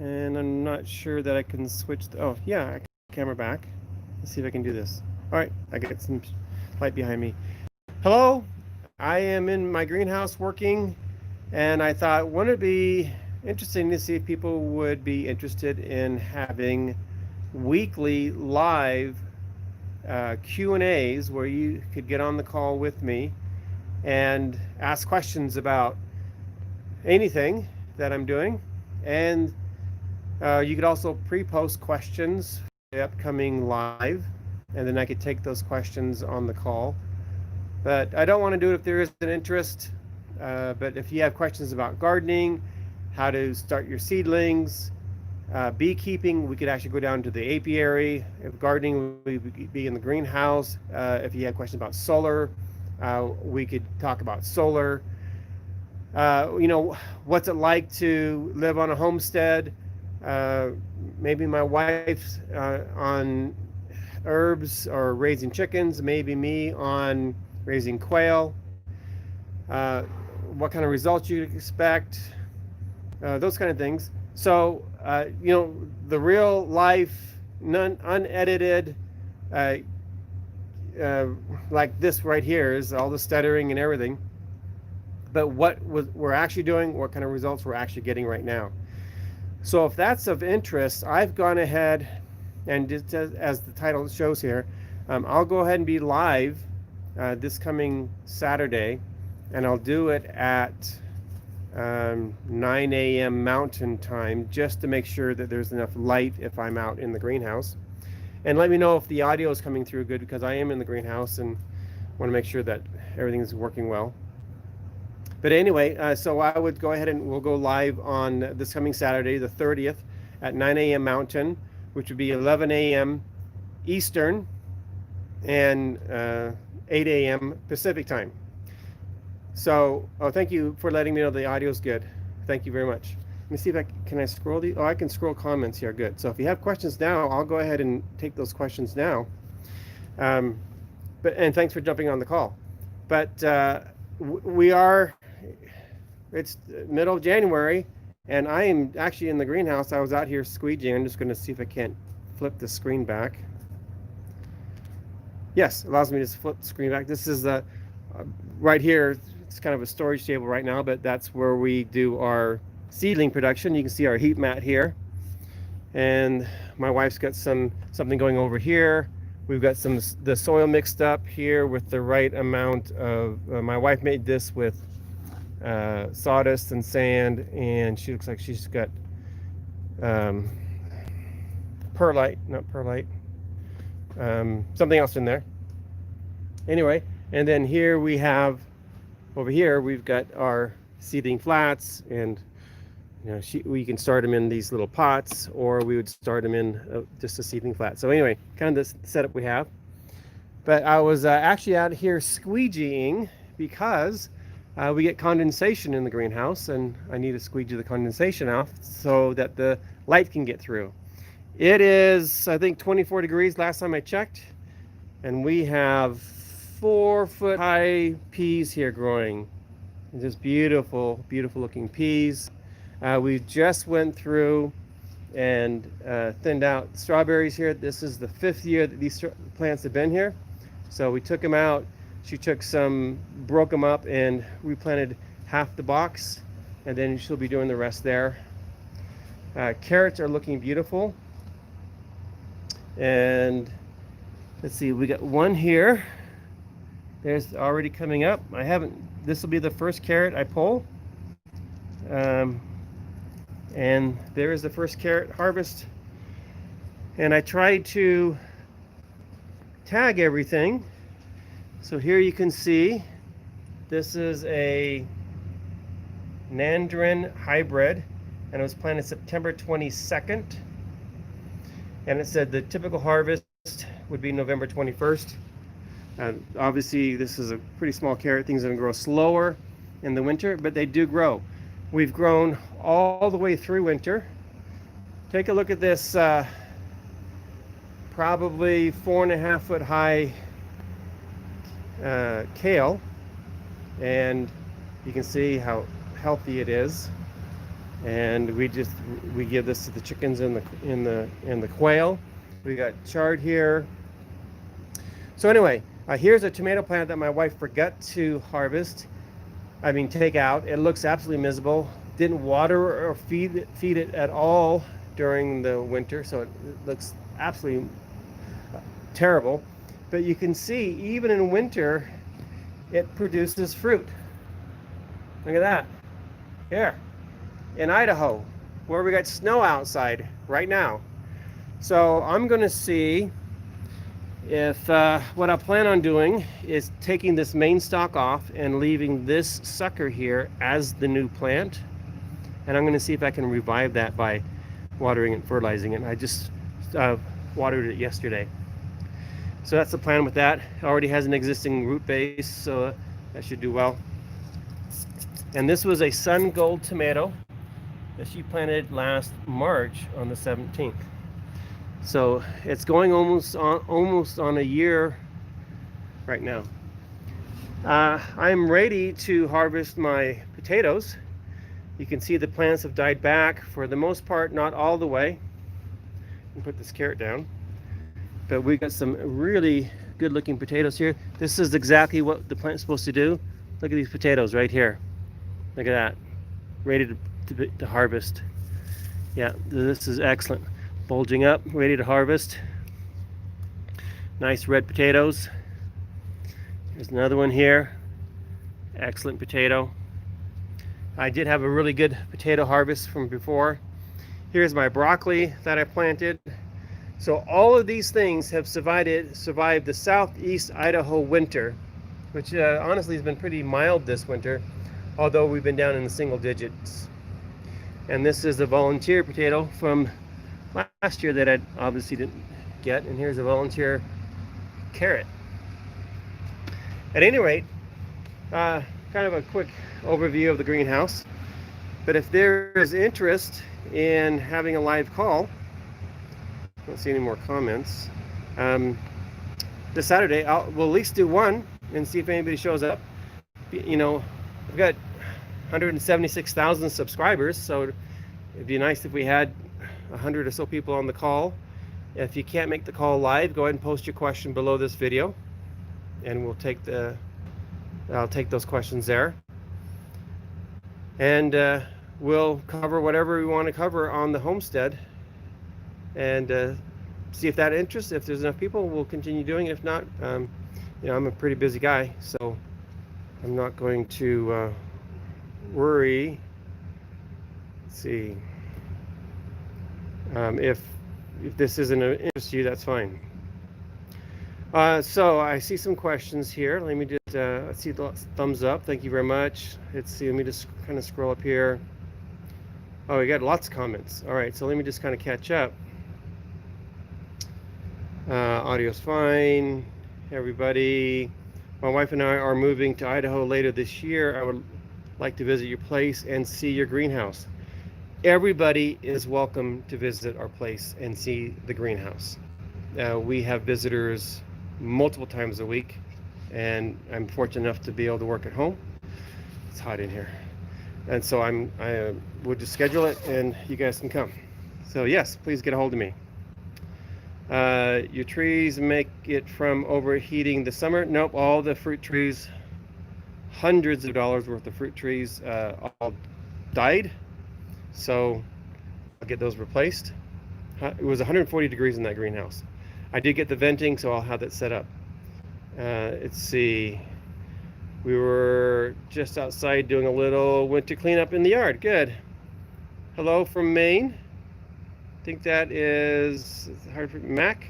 And I'm not sure that I can switch. Oh, yeah, I can camera back. Let's see if I can do this. All right, I got some light behind me. Hello, I am in my greenhouse working, and I thought, wouldn't it be interesting to see if people would be interested in having weekly live Q&As where you could get on the call with me and ask questions about anything that I'm doing. And you could also pre-post questions for the upcoming live, and then I could take those questions on the call. But I don't want to do it if there is an interest. But if you have questions about gardening, how to start your seedlings, beekeeping, we could actually go down to the apiary. If gardening, we would be in the greenhouse. If you have questions about solar, we could talk about solar. What's it like to live on a homestead? Maybe my wife's on herbs or raising chickens, maybe me on raising quail. What kind of results you expect? Those kind of things. So, the real life, unedited, uh, like this right here is all the stuttering and everything. But what we're actually doing, what kind of results we're actually getting right now. So if that's of interest, I've gone ahead and just as the title shows here, I'll go ahead and be live this coming Saturday, and I'll do it at 9 a.m. Mountain Time, just to make sure that there's enough light if I'm out in the greenhouse. And let me know if the audio is coming through good, because I am in the greenhouse and want to make sure that everything's working well. But anyway, so I would go ahead and we'll go live on this coming Saturday, the 30th, at 9 a.m. Mountain, which would be 11 a.m. Eastern and 8 a.m. Pacific time. So, thank you for letting me know the audio is good. Thank you very much. Let me see if can I scroll these? Oh, I can scroll comments here. Good. So if you have questions now, I'll go ahead and take those questions now. And thanks for jumping on the call. But it's middle of January, and I am actually in the greenhouse. I was out here squeegeeing. I'm just going to see if I can't flip the screen back. Yes, allows me to flip the screen back. This is right here. It's kind of a storage table right now, but that's where we do our seedling production. You can see our heat mat here, and my wife's got something going over here. We've got the soil mixed up here with the right amount of. My wife made this with sawdust and sand, and she looks like she's got perlite, not perlite, something else in there. Anyway, and then here we have, over here we've got our seedling flats, and we can start them in these little pots, or we would start them in just a seedling flat. So anyway, kind of the setup we have. But I was actually out here squeegeeing because we get condensation in the greenhouse, and I need to squeegee the condensation off so that the light can get through. It is, I think, 24 degrees last time I checked, and we have 4-foot high peas here growing. Just beautiful, beautiful looking peas. We just went through and thinned out strawberries here. This is the 5th year that these plants have been here. So we took them out. She took some, broke them up, and replanted half the box, and then she'll be doing the rest there. Carrots are looking beautiful. And let's see, we got one here. There's already coming up. This will be the first carrot I pull. And there is the first carrot harvest. And I tried to tag everything. So here you can see, this is a Nandrin hybrid, and it was planted September 22nd. And it said the typical harvest would be November 21st. Obviously, this is a pretty small carrot. Things are going to grow slower in the winter, but they do grow. We've grown all the way through winter. Take a look at this probably 4.5-foot high kale, and you can see how healthy it is. and we give this to the chickens and the quail. We got chard here. So anyway, here's a tomato plant that my wife forgot to harvest. I mean, take out. It looks absolutely miserable. Didn't water or feed it at all during the winter, so it looks absolutely terrible. But you can see, even in winter, it produces fruit. Look at that. Here, in Idaho, where we got snow outside right now. So I'm going to see if what I plan on doing is taking this main stalk off and leaving this sucker here as the new plant. And I'm going to see if I can revive that by watering and fertilizing it. I just watered it yesterday. So that's the plan with that. It already has an existing root base, so that should do well. And this was a sun gold tomato that she planted last March on the 17th. So it's going almost on a year right now. I'm ready to harvest my potatoes. You can see the plants have died back for the most part, not all the way. I'll put this carrot down. But we got some really good looking potatoes here. This is exactly what the plant's supposed to do. Look at these potatoes right here. Look at that. Ready to harvest. Yeah, this is excellent. Bulging up, ready to harvest. Nice red potatoes. There's another one here. Excellent potato. I did have a really good potato harvest from before. Here's my broccoli that I planted. So all of these things have survived the southeast Idaho winter, which honestly has been pretty mild this winter, although we've been down in the single digits. And this is a volunteer potato from last year that I obviously didn't get, and here's a volunteer carrot. At any rate, kind of a quick overview of the greenhouse. But if there is interest in having a live call, I don't see any more comments. This Saturday, we'll at least do one and see if anybody shows up. You know, I've got 176,000 subscribers, so it'd be nice if we had 100 or so people on the call. If you can't make the call live, go ahead and post your question below this video, and I'll take those questions there. And we'll cover whatever we want to cover on the homestead, and see if that interests. If there's enough people, we'll continue doing it. If not, you know, I'm a pretty busy guy, so I'm not going to worry. Let's see. If this isn't an interest to you, that's fine. So I see some questions here. Let me just let's see the thumbs up. Thank you very much. Let's see. Let me just kind of scroll up here. Oh, we got lots of comments. All right, so let me just kind of catch up. Audio's fine. Hey, everybody. My wife and I are moving to Idaho later this year. I would like to visit your place and see your greenhouse. Everybody is welcome to visit our place and see the greenhouse. We have visitors multiple times a week, and I'm fortunate enough to be able to work at home. It's hot in here, and so I would just schedule it, and you guys can come. So yes, please get a hold of me. Your trees make it from overheating the summer? Nope, all the fruit trees, hundreds of dollars worth of fruit trees, all died. So I'll get those replaced. It was 140 degrees in that greenhouse. I did get the venting, so I'll have that set up. Let's see. We were just outside doing a little winter cleanup in the yard. Good. Hello from Maine. I think that is Hartford. Mac.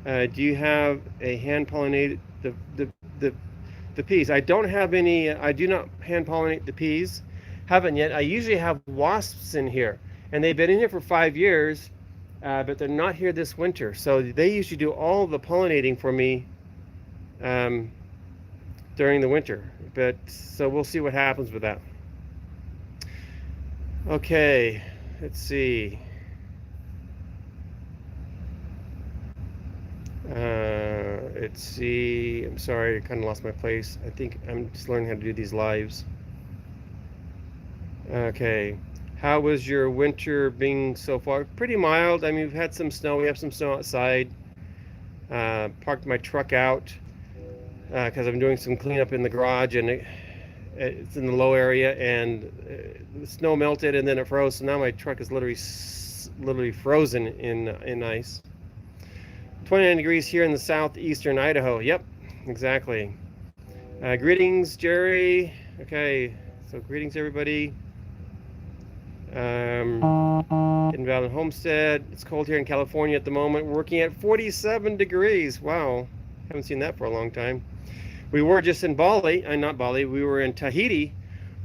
Do you have a hand pollinate the peas? I don't have any. I do not hand pollinate the peas. Haven't yet. I usually have wasps in here, and they've been in here for 5 years, but they're not here this winter. So they usually do all the pollinating for me during the winter. But so we'll see what happens with that. Okay, let's see. Let's see. I'm sorry, I kind of lost my place. I think I'm just learning how to do these lives. Okay. How was your winter being so far? Pretty mild. I mean, we've had some snow. We have some snow outside. Parked my truck out because I'm doing some cleanup in the garage, and it's in the low area, and the snow melted and then it froze. So now my truck is literally frozen in ice. 29 degrees here in the southeastern Idaho. Yep, exactly. Greetings, Jerry. Okay, so greetings, everybody. In Valley Homestead. It's cold here in California at the moment. We're working at 47 degrees. Wow, haven't seen that for a long time. We were just in Bali, not Bali, we were in Tahiti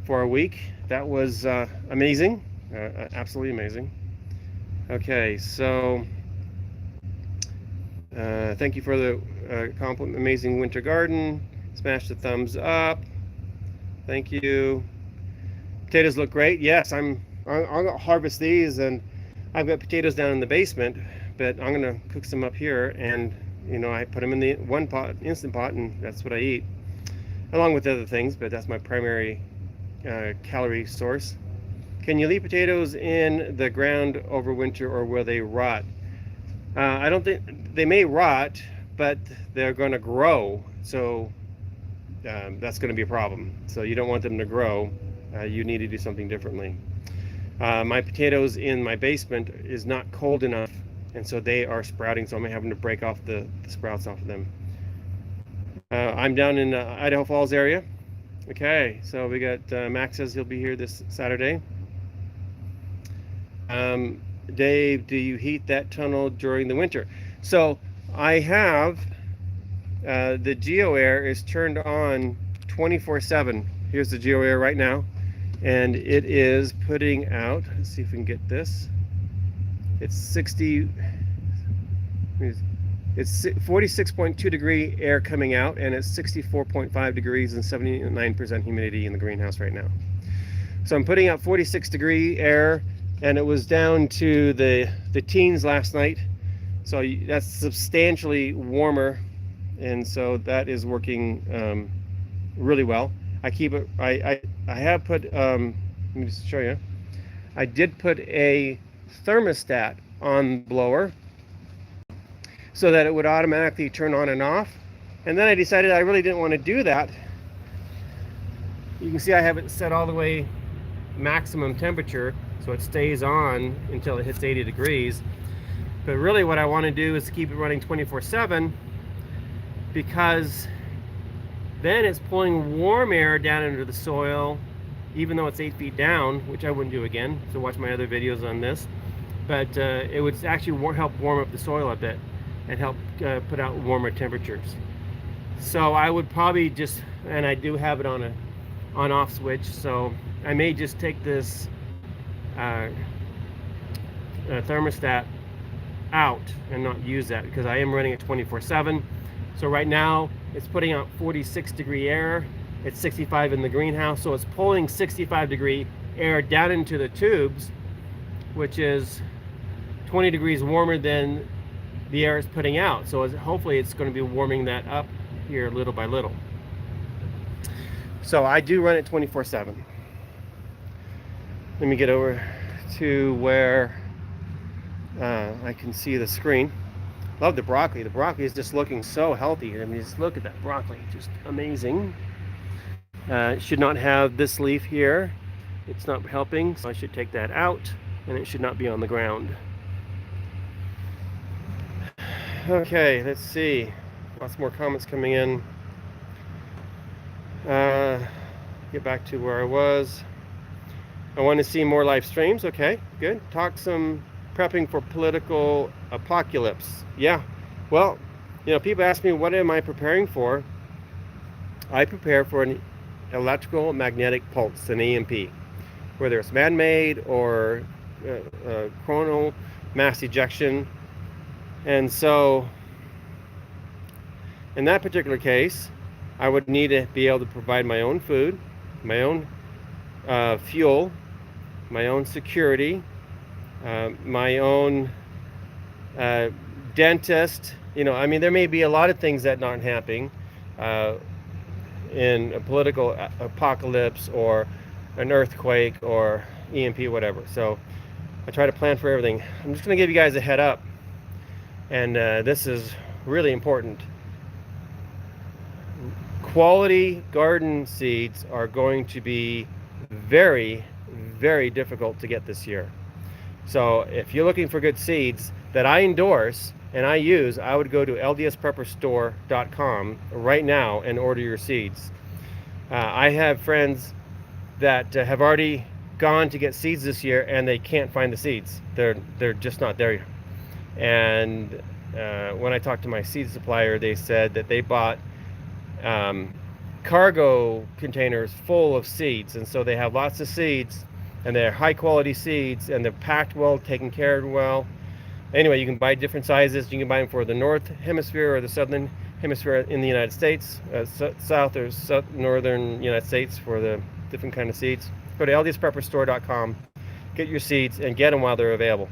for a week. That was amazing, absolutely amazing. Okay, so thank you for the compliment. Amazing winter garden. Smash the thumbs up. Thank you. Potatoes look great. Yes, I'm gonna harvest these, and I've got potatoes down in the basement, but I'm gonna cook some up here, and you know, I put them in the one pot, instant pot, and that's what I eat, along with other things, but that's my primary calorie source. Can you leave potatoes in the ground over winter, or will they rot? I don't think they may rot, but they're going to grow, so that's going to be a problem. So you don't want them to grow. You need to do something differently. My potatoes in my basement is not cold enough, and so they are sprouting, so I'm having to break off the sprouts off of them. I'm down in Idaho Falls area. Okay, so we got Max says he'll be here this Saturday. Dave, do you heat that tunnel during the winter? So I have the GeoAir is turned on 24/7. Here's the GeoAir right now, and it is putting out, let's see if we can get this. It's 46.2 degree air coming out, and it's 64.5 degrees and 79% humidity in the greenhouse right now. So I'm putting out 46 degree air, and it was down to the teens last night. So that's substantially warmer, and so that is working really well. I keep it. I have put. Let me just show you. I did put a thermostat on the blower so that it would automatically turn on and off. And then I decided I really didn't want to do that. You can see I have it set all the way maximum temperature, so it stays on until it hits 80 degrees. But really what I want to do is keep it running 24/7, because then it's pulling warm air down into the soil, even though it's 8 feet down, which I wouldn't do again, so watch my other videos on this. But it would actually help warm up the soil a bit and help put out warmer temperatures. So I would probably just, and I do have it on a on-off switch, so I may just take this thermostat out and not use that, because I am running it 24/7. So right now it's putting out 46 degree air. It's 65 in the greenhouse, so it's pulling 65 degree air down into the tubes, which is 20 degrees warmer than the air is putting out. So hopefully it's going to be warming that up here little by little. So I do run it 24/7. Let me get over to where I can see the screen. Love the broccoli. The broccoli is just looking so healthy. I mean, just look at that broccoli, just amazing. It should not have this leaf here. It's not helping, so I should take that out, and it should not be on the ground. Okay, let's see. Lots more comments coming in. Get back to where I was. I want to see more live streams. Okay, good. Talk some prepping for political apocalypse. Yeah, well, you know, people ask me, what am I preparing for? I prepare for an electrical magnetic pulse, an EMP, whether it's man-made or coronal mass ejection. And so in that particular case, I would need to be able to provide my own food, my own fuel, my own security, my own dentist. You know, I mean, there may be a lot of things that aren't happening in a political apocalypse or an earthquake or EMP, whatever. So I try to plan for everything. I'm just going to give you guys a head up, and this is really important. Quality garden seeds are going to be very, very difficult to get this year. So if you're looking for good seeds that I endorse and I use, I would go to ldsprepperstore.com right now and order your seeds. I have friends that have already gone to get seeds this year and they can't find the seeds. They're just not there. And when I talked to my seed supplier, they said that they bought cargo containers full of seeds, and so they have lots of seeds, and they're high quality seeds, and they're packed well, taken care of well. Anyway, you can buy different sizes. You can buy them for the North Hemisphere or the Southern Hemisphere in the United States, South or Northern United States for the different kind of seeds. Go to ldsprepperstore.com, get your seeds, and get them while they're available.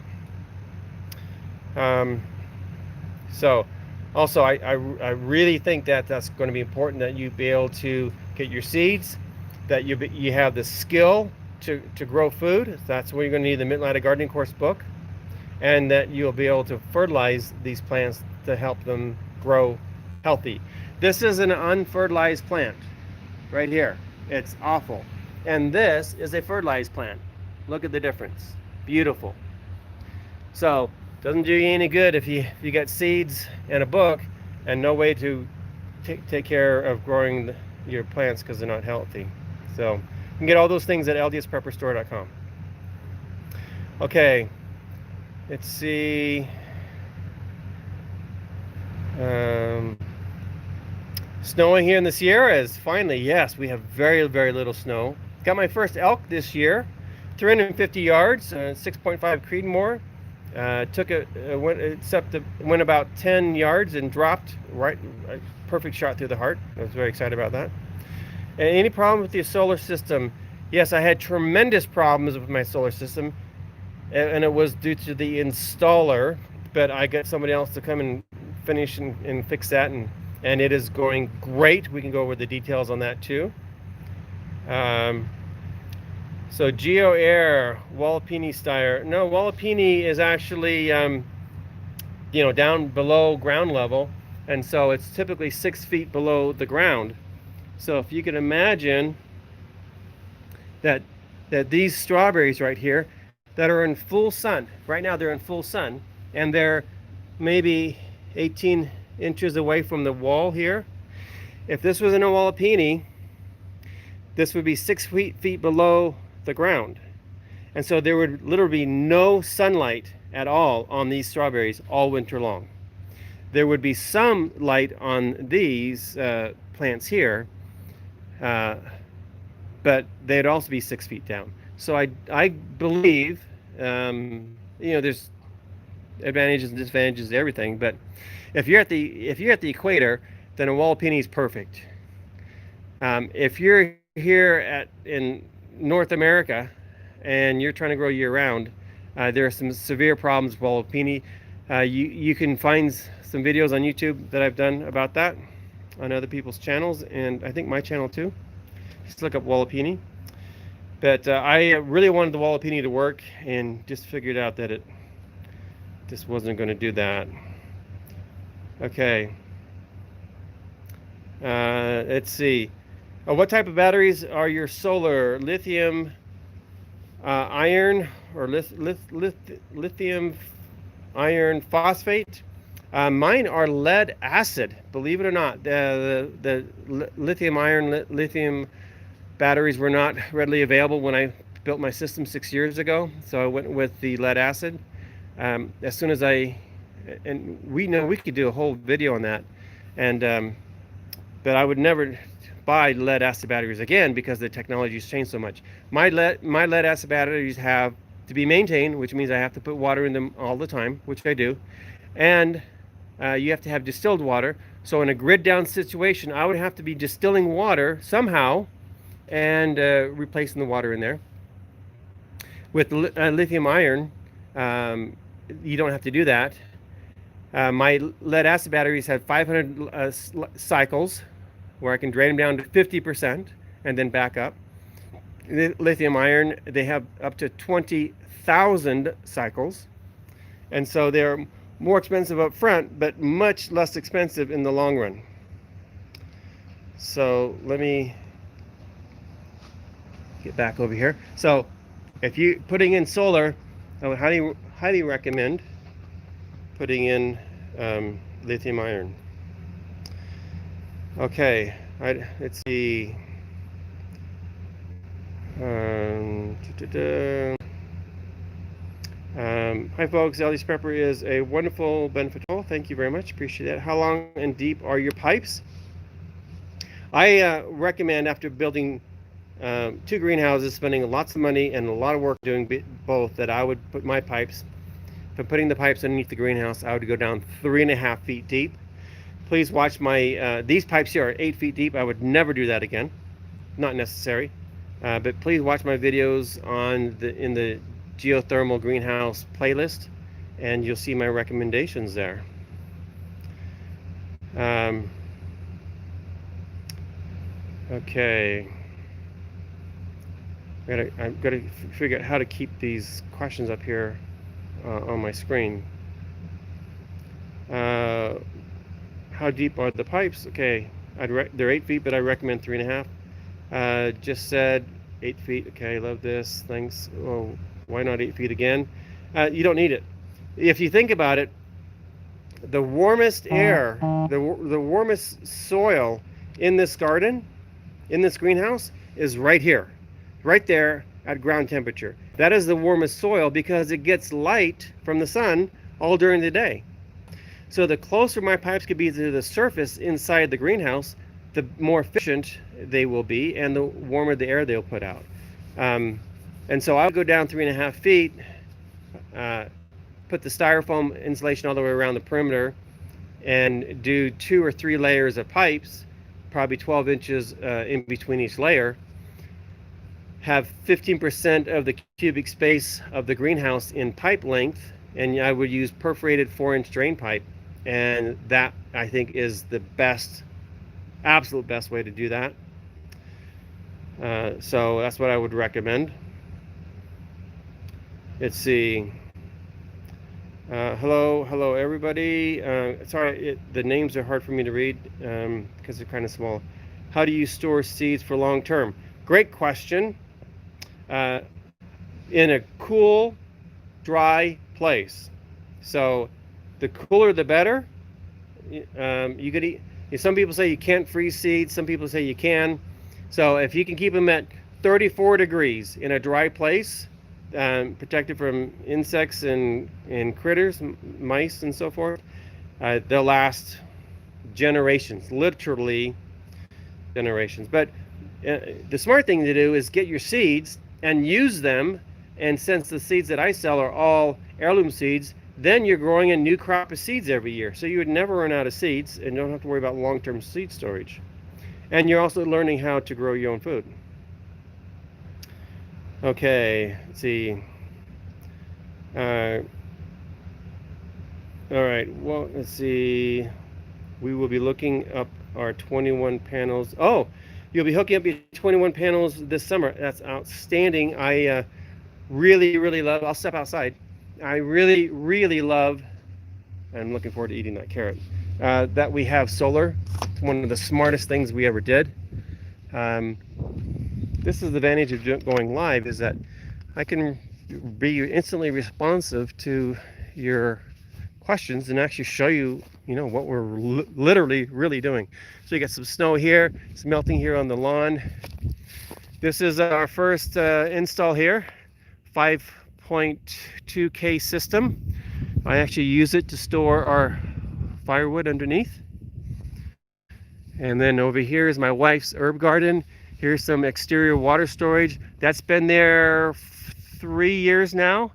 So also, I really think that that's going to be important, that you be able to get your seeds, that you have the skill to grow food. That's where you're going to need the Mid-Atlantic Gardening Course book, and that you'll be able to fertilize these plants to help them grow healthy. This is an unfertilized plant right here. It's awful. And this is a fertilized plant. Look at the difference. Beautiful. So doesn't do you any good if you got seeds and a book and no way to take care of growing your plants because they're not healthy. So you can get all those things at ldsprepperstore.com. Okay, let's see. Snowing here in the Sierras. Finally, yes, we have very, very little snow. Got my first elk this year, 350 yards, 6.5 Creedmoor. Went about 10 yards and dropped right, perfect shot through the heart. I was very excited about that. And any problem with your solar system? Yes, I had tremendous problems with my solar system, and it was due to the installer, but I got somebody else to come and finish and fix that, and it is going great. We can go over the details on that too. So Geo Air, Wallapini Steyr. No, Wallapini is actually, down below ground level, and so it's typically 6 feet below the ground. So if you can imagine that these strawberries right here that are in full sun, right now they're in full sun, and they're maybe 18 inches away from the wall here. If this was in a Wallapini, this would be 6 feet below the ground, and so there would literally be no sunlight at all on these strawberries all winter long. There would be some light on these plants here, but they'd also be 6 feet down. So I believe there's advantages and disadvantages to everything, but if you're at the equator, then a Wallapini is perfect. If you're here in North America and you're trying to grow year round, there are some severe problems with Wallapini. You can find some videos on YouTube that I've done about that on other people's channels, and I think my channel too. Just look up Wallapini. But I really wanted the Wallapini to work, and just figured out that it just wasn't going to do that. Okay. Let's see. What type of batteries are your solar? Lithium iron or lithium iron phosphate? Mine are lead acid, believe it or not. The lithium iron, lithium batteries were not readily available when I built my system 6 years ago, so I went with the lead acid. As soon as and we know we could do a whole video on that, but I would never buy lead acid batteries again because the technology's changed so much. My lead acid batteries have to be maintained, which means I have to put water in them all the time, which I do, and you have to have distilled water. So in a grid down situation, I would have to be distilling water somehow and replacing the water in there. With lithium iron, you don't have to do that. My lead acid batteries have 500 cycles, where I can drain them down to 50% and then back up. lithium ion, they have up to 20,000 cycles. And so they're more expensive up front, but much less expensive in the long run. So let me get back over here. So if you putting in solar, I would highly recommend putting in lithium iron. Okay, let's see. Hi folks, LDS Prepper is a wonderful benefit tool. Thank you very much, appreciate that. How long and deep are your pipes? I recommend, after building 2 greenhouses, spending lots of money and a lot of work doing both, that I would put my pipes, for putting the pipes underneath the greenhouse, I would go down 3.5 feet deep. Please watch my, these pipes here are 8 feet deep. I would never do that again, not necessary. But please watch my videos in the geothermal greenhouse playlist, and you'll see my recommendations there. Okay. I've got to figure out how to keep these questions up here on my screen. How deep are the pipes? Okay, they're 8 feet, but I recommend 3.5. Just said 8 feet. Okay, love this. Thanks. Oh, why not 8 feet again? You don't need it. If you think about it, the warmest air, the warmest soil in this garden, in this greenhouse, is right here, right there at ground temperature. That is the warmest soil because it gets light from the sun all during the day. So the closer my pipes could be to the surface inside the greenhouse, the more efficient they will be and the warmer the air they'll put out. And so I'll go down 3.5 feet, put the styrofoam insulation all the way around the perimeter, and do 2 or 3 layers of pipes, probably 12 inches in between each layer. Have 15% of the cubic space of the greenhouse in pipe length, and I would use perforated 4-inch drain pipe, and that, I think, is the best, absolute best way to do that. So that's what I would recommend. Let's see. Hello everybody. Sorry, the names are hard for me to read because they're kind of small. How do you store seeds for long term? Great question. In a cool, dry place. So the cooler the better. You could eat. Some people say you can't freeze seeds. Some people say you can. So if you can keep them at 34 degrees in a dry place, protected from insects and critters, mice and so forth, they'll last generations, literally generations. But the smart thing to do is get your seeds and use them. And since the seeds that I sell are all heirloom seeds, then you're growing a new crop of seeds every year. So you would never run out of seeds and don't have to worry about long-term seed storage. And you're also learning how to grow your own food. Okay, let's see. All right, well, let's see. We will be looking up our 21 panels. Oh, you'll be hooking up your 21 panels this summer. That's outstanding. I really love, I'll step outside. I really love, I'm looking forward to eating that carrot, that we have solar. It's one of the smartest things we ever did. This is the advantage of going live, is that I can be instantly responsive to your questions and actually show you, what we're literally really doing. So you got some snow here, it's melting here on the lawn. This is our first install here, 5.2K system. I actually use it to store our firewood underneath. And then over here is my wife's herb garden. Here's some exterior water storage. That's been there 3 years now.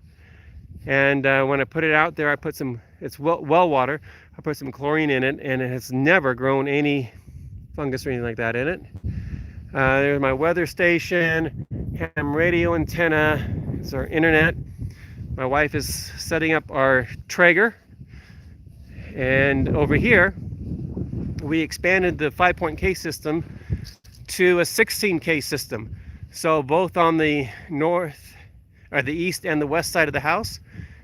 And when I put it out there, I put some, it's well water. I put some chlorine in it, and it has never grown any fungus or anything like that in it. There's my weather station, ham radio antenna. It's our internet. My wife is setting up our Traeger. And over here, we expanded the 5.K system to a 16K system. So both on the north, or the east and the west side of the house,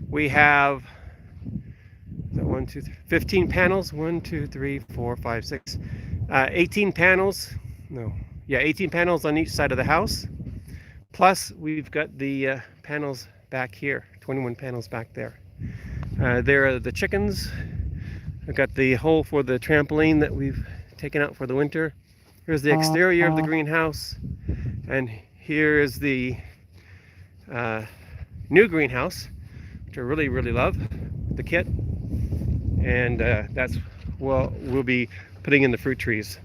we have 15 panels. 1, 2, 3, 4, 5, 6, 18 panels. No, yeah, 18 panels on each side of the house. Plus, we've got the panels back here, 21 panels back there. There are the chickens. I've got the hole for the trampoline that we've taken out for the winter. Here's the exterior of the greenhouse. And here is the new greenhouse, which I really, really love, the kit. And that's what we'll be putting in the fruit trees.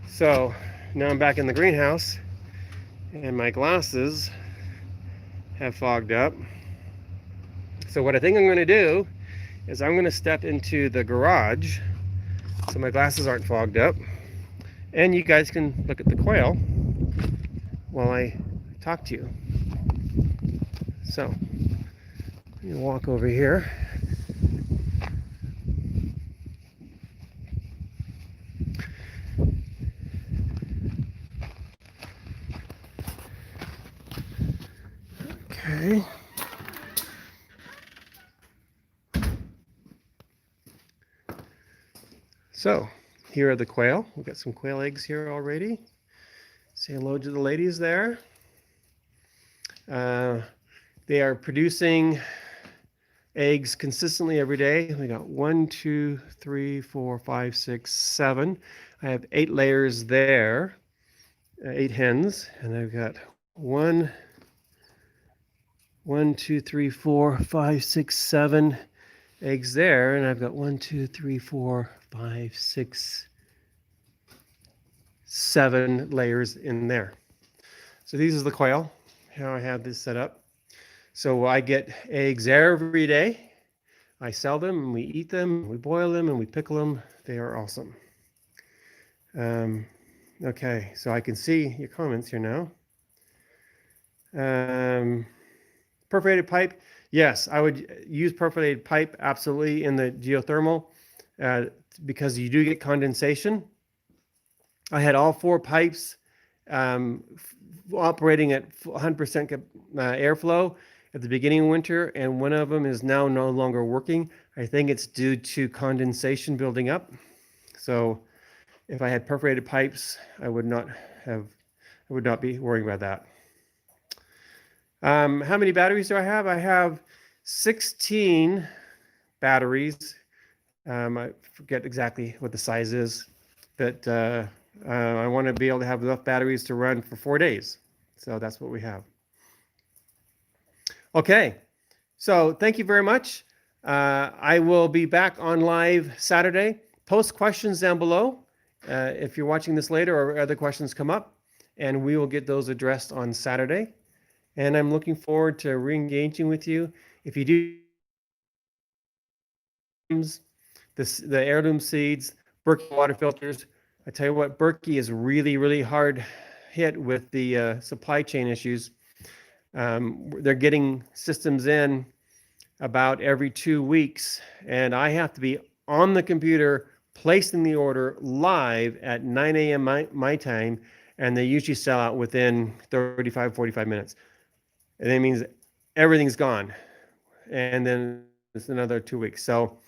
So now I'm back in the greenhouse, and my glasses have fogged up. So what I think I'm going to do is I'm going to step into the garage so my glasses aren't fogged up, and you guys can look at the quail while I talk to you. So you walk over here. Okay. So here are the quail. We've got some quail eggs here already. Say hello to the ladies there. They are producing eggs consistently every day. We got 1, 2, 3, 4, 5, 6, 7. I have 8 layers there, 8 hens, and I've got 1, 2, 3, 4, 5, 6, 7 eggs there, and I've got 1, 2, 3, 4, 5, 6, 7 layers in there. So these are the quail, how I have this set up. So I get eggs every day. I sell them, and we eat them, we boil them, and we pickle them. They are awesome. Okay, so I can see your comments here now. Perforated pipe. Yes, I would use perforated pipe absolutely in the geothermal because you do get condensation. I had all 4 pipes operating at 100% airflow at the beginning of winter, and one of them is now no longer working. I think it's due to condensation building up. So if I had perforated pipes, I would not be worrying about that. How many batteries do I have? I have 16 batteries. I forget exactly what the size is, but I want to be able to have enough batteries to run for 4 days. So that's what we have. Okay, so thank you very much. I will be back on live Saturday. Post questions down below if you're watching this later or other questions come up, and we will get those addressed on Saturday. And I'm looking forward to re-engaging with you. If you do the heirloom seeds, Berkey water filters, I tell you what, Berkey is really, really hard hit with the supply chain issues. They're getting systems in about every 2 weeks, and I have to be on the computer placing the order live at 9 a.m. my time, and they usually sell out within 35, 45 minutes. And that means everything's gone. And then it's another 2 weeks. So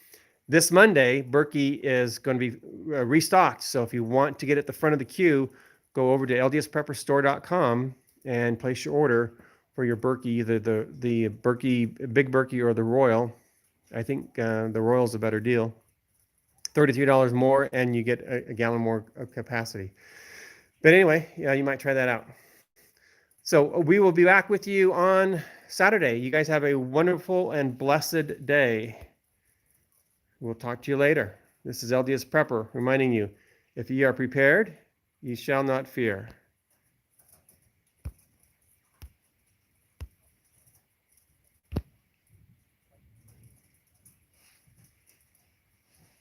this Monday, Berkey is going to be restocked. So if you want to get at the front of the queue, go over to ldsprepperstore.com and place your order for your Berkey, either the Berkey, Big Berkey, or the Royal. I think the Royal's a better deal. $33 more, and you get a gallon more of capacity. But anyway, yeah, you might try that out. So we will be back with you on Saturday. You guys have a wonderful and blessed day. We'll talk to you later. This is LDS Prepper reminding you, if ye are prepared, ye shall not fear.